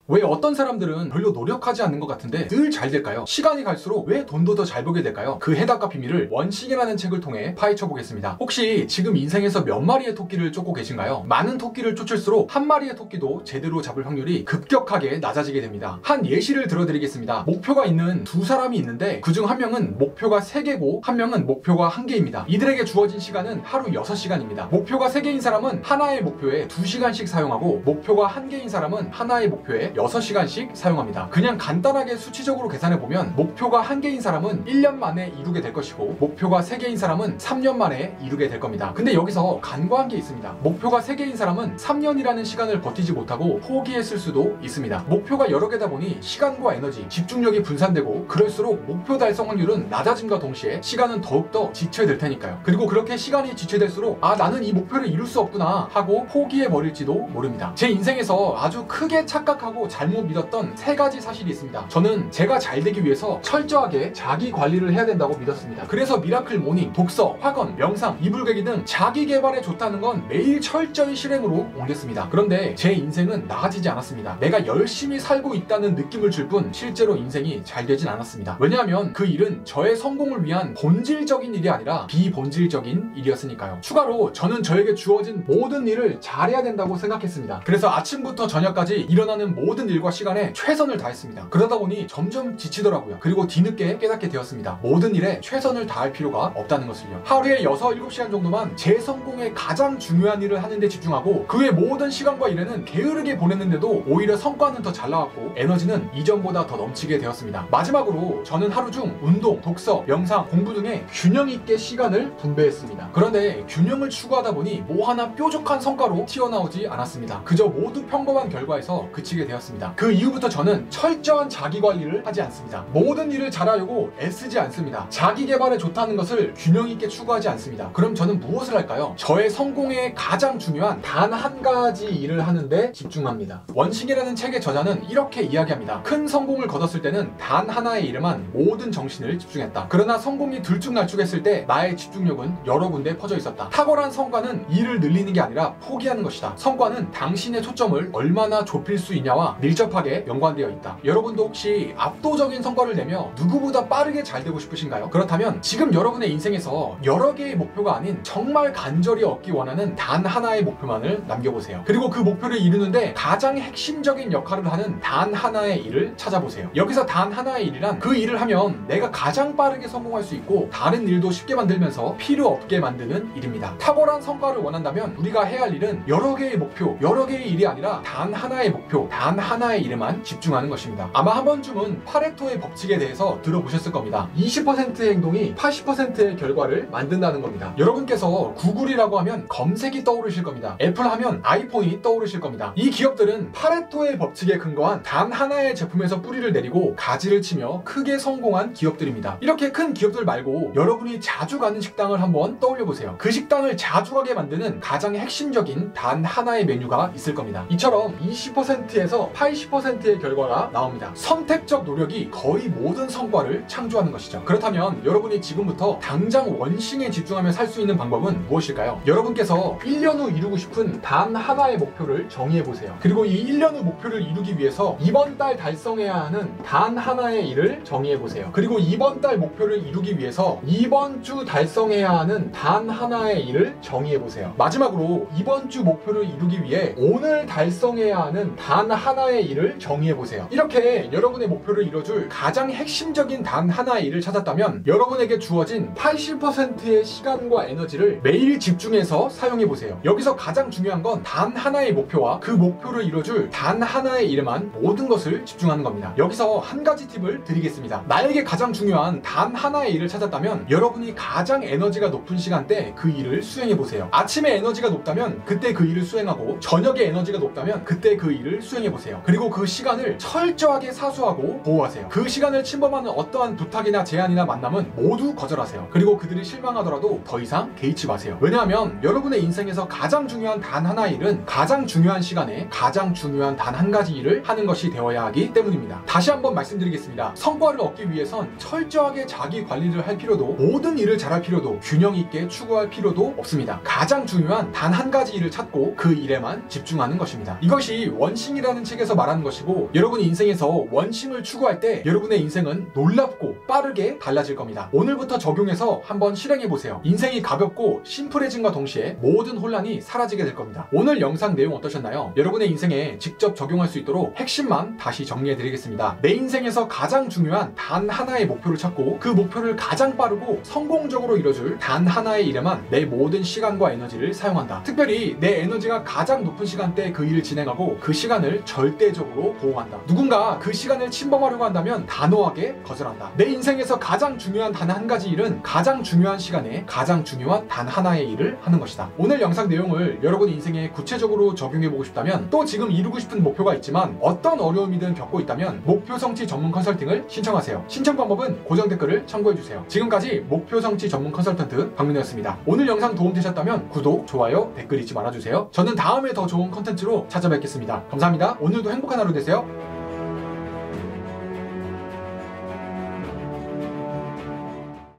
왜 어떤 사람들은 별로 노력하지 않는 것 같은데 늘 잘 될까요? 시간이 갈수록 왜 돈도 더 잘 벌게 될까요? 그 해답과 비밀을 원칙이라는 책을 통해 파헤쳐 보겠습니다. 혹시 지금 인생에서 몇 마리의 토끼를 쫓고 계신가요? 많은 토끼를 쫓을수록 한 마리의 토끼도 제대로 잡을 확률이 급격하게 낮아지게 됩니다. 한 예시를 들어드리겠습니다. 목표가 있는 두 사람이 있는데 그중 한 명은 목표가 3개고 한 명은 목표가 1개입니다. 이들에게 주어진 시간은 하루 6시간입니다. 목표가 3개인 사람은 하나의 목표에 2시간씩 사용하고 목표가 1개인 사람은 하나의 목표에 6시간씩 사용합니다. 그냥 간단하게 수치적으로 계산해보면 목표가 1개인 사람은 1년 만에 이루게 될 것이고 목표가 3개인 사람은 3년 만에 이루게 될 겁니다. 근데 여기서 간과한 게 있습니다. 목표가 3개인 사람은 3년이라는 시간을 버티지 못하고 포기했을 수도 있습니다. 목표가 여러 개다 보니 시간과 에너지, 집중력이 분산되고 그럴수록 목표 달성 확률은 낮아짐과 동시에 시간은 더욱더 지체될 테니까요. 그리고 그렇게 시간이 지체될수록 나는 이 목표를 이룰 수 없구나 하고 포기해버릴지도 모릅니다. 제 인생에서 아주 크게 착각하고 잘못 믿었던 3가지 사실이 있습니다. 저는 제가 잘 되기 위해서 철저하게 자기 관리를 해야 된다고 믿었습니다. 그래서 미라클 모닝, 독서, 학원, 명상, 이불객기 등 자기 개발에 좋다는 건 매일 철저히 실행으로 옮겼습니다. 그런데 제 인생은 나아지지 않았습니다. 내가 열심히 살고 있다는 느낌을 줄 뿐 실제로 인생이 잘 되진 않았습니다. 왜냐하면 그 일은 저의 성공을 위한 본질적인 일이 아니라 비본질적인 일이었으니까요. 추가로 저는 저에게 주어진 모든 일을 잘해야 된다고 생각했습니다. 그래서 아침부터 저녁까지 일어나는 모든 일과 시간에 최선을 다했습니다. 그러다 보니 점점 지치더라고요. 그리고 뒤늦게 깨닫게 되었습니다. 모든 일에 최선을 다할 필요가 없다는 것을요. 하루에 6, 7시간 정도만 제 성공에 가장 중요한 일을 하는 데 집중하고 그 외 모든 시간과 일에는 게으르게 보냈는데도 오히려 성과는 더 잘 나왔고 에너지는 이전보다 더 넘치게 되었습니다. 마지막으로 저는 하루 중 운동, 독서, 명상, 공부 등에 균형 있게 시간을 분배했습니다. 그런데 균형을 추구하다 보니 뭐 하나 뾰족한 성과로 튀어나오지 않았습니다. 그저 모두 평범한 결과에서 그치게 되었습니다. 그 이후부터 저는 철저한 자기관리를 하지 않습니다. 모든 일을 잘하려고 애쓰지 않습니다. 자기 개발에 좋다는 것을 균형 있게 추구하지 않습니다. 그럼 저는 무엇을 할까요? 저의 성공에 가장 중요한 단 한 가지 일을 하는데 집중합니다. 원칙이라는 책의 저자는 이렇게 이야기합니다. 큰 성공을 거뒀을 때는 단 하나의 일에만 모든 정신을 집중했다. 그러나 성공이 들쭉날쭉했을 때 나의 집중력은 여러 군데 퍼져 있었다. 탁월한 성과는 일을 늘리는 게 아니라 포기하는 것이다. 성과는 당신의 초점을 얼마나 좁힐 수 있냐와 밀접하게 연관되어 있다. 여러분도 혹시 압도적인 성과를 내며 누구보다 빠르게 잘 되고 싶으신가요? 그렇다면 지금 여러분의 인생에서 여러 개의 목표가 아닌 정말 간절히 얻기 원하는 단 하나의 목표만을 남겨보세요. 그리고 그 목표를 이루는데 가장 핵심적인 역할을 하는 단 하나의 일을 찾아보세요. 여기서 단 하나의 일이란 그 일을 하면 내가 가장 빠르게 성공할 수 있고 다른 일도 쉽게 만들면서 필요 없게 만드는 일입니다. 탁월한 성과를 원한다면 우리가 해야 할 일은 여러 개의 목표, 여러 개의 일이 아니라 단 하나의 목표, 단 하나의 일에만 집중하는 것입니다. 아마 한 번쯤은 파레토의 법칙에 대해서 들어보셨을 겁니다. 20%의 행동이 80%의 결과를 만든다는 겁니다. 여러분께서 구글이라고 하면 검색이 떠오르실 겁니다. 애플 하면 아이폰이 떠오르실 겁니다. 이 기업들은 파레토의 법칙에 근거한 단 하나의 제품에서 뿌리를 내리고 가지를 치며 크게 성공한 기업들입니다. 이렇게 큰 기업들 말고 여러분이 자주 가는 식당을 한번 떠올려보세요. 그 식당을 자주 가게 만드는 가장 핵심적인 단 하나의 메뉴가 있을 겁니다. 이처럼 20%에서 80%의 결과가 나옵니다. 선택적 노력이 거의 모든 성과를 창조하는 것이죠. 그렇다면 여러분이 지금부터 당장 원싱에 집중하며 살 수 있는 방법은 무엇일까요? 여러분께서 1년 후 이루고 싶은 단 하나의 목표를 정의해보세요. 그리고 이 1년 후 목표를 이루기 위해서 이번 달 달성해야 하는 단 하나의 일을 정의해보세요. 그리고 이번 달 목표를 이루기 위해서 이번 주 달성해야 하는 단 하나의 일을 정의해보세요. 마지막으로 이번 주 목표를 이루기 위해 오늘 달성해야 하는 단 하나의 일을 정의해보세요. 이렇게 여러분의 목표를 이뤄줄 가장 핵심적인 단 하나의 일을 찾았다면 여러분에게 주어진 80%의 시간과 에너지를 매일 집중해서 사용해보세요. 여기서 가장 중요한 건 단 하나의 목표와 그 목표를 이뤄줄 단 하나의 일에만 모든 것을 집중하는 겁니다. 여기서 한 가지 팁을 드리겠습니다. 나에게 가장 중요한 단 하나의 일을 찾았다면 여러분이 가장 에너지가 높은 시간대 그 일을 수행해보세요. 아침에 에너지가 높다면 그때 그 일을 수행하고 저녁에 에너지가 높다면 그때 그 일을 수행해보세요. 그리고 그 시간을 철저하게 사수하고 보호하세요. 그 시간을 침범하는 어떠한 부탁이나 제안이나 만남은 모두 거절하세요. 그리고 그들이 실망하더라도 더 이상 개의치 마세요. 왜냐하면 여러분의 인생에서 가장 중요한 단 하나의 일은 가장 중요한 시간에 가장 중요한 단 한 가지 일을 하는 것이 되어야 하기 때문입니다. 다시 한번 말씀드리겠습니다. 성과를 얻기 위해선 철저하게 자기 관리를 할 필요도 모든 일을 잘할 필요도 균형 있게 추구할 필요도 없습니다. 가장 중요한 단 한 가지 일을 찾고 그 일에만 집중하는 것입니다. 이것이 원싱이라는 책의 측에서 말하는 것이고, 여러분이 인생에서 원심을 추구할 때 여러분의 인생은 놀랍고 빠르게 달라질 겁니다. 오늘부터 적용해서 한번 실행해보세요. 인생이 가볍고 심플해짐과 동시에 모든 혼란이 사라지게 될 겁니다. 오늘 영상 내용 어떠셨나요? 여러분의 인생에 직접 적용할 수 있도록 핵심만 다시 정리해드리겠습니다. 내 인생에서 가장 중요한 단 하나의 목표를 찾고 그 목표를 가장 빠르고 성공적으로 이뤄줄 단 하나의 일에만 내 모든 시간과 에너지를 사용한다. 특별히 내 에너지가 가장 높은 시간대에 그 일을 진행하고 그 시간을 절대적으로 보호한다. 누군가 그 시간을 침범하려고 한다면 단호하게 거절한다. 내 인생에서 가장 중요한 단 한 가지 일은 가장 중요한 시간에 가장 중요한 단 하나의 일을 하는 것이다. 오늘 영상 내용을 여러분 인생에 구체적으로 적용해보고 싶다면, 또 지금 이루고 싶은 목표가 있지만 어떤 어려움이든 겪고 있다면 목표 성취 전문 컨설팅을 신청하세요. 신청 방법은 고정 댓글을 참고해주세요. 지금까지 목표 성취 전문 컨설턴트 박민호였습니다. 오늘 영상 도움되셨다면 구독, 좋아요, 댓글 잊지 말아주세요. 저는 다음에 더 좋은 컨텐츠로 찾아뵙겠습니다. 감사합니다. 오늘도 행복한 하루 되세요.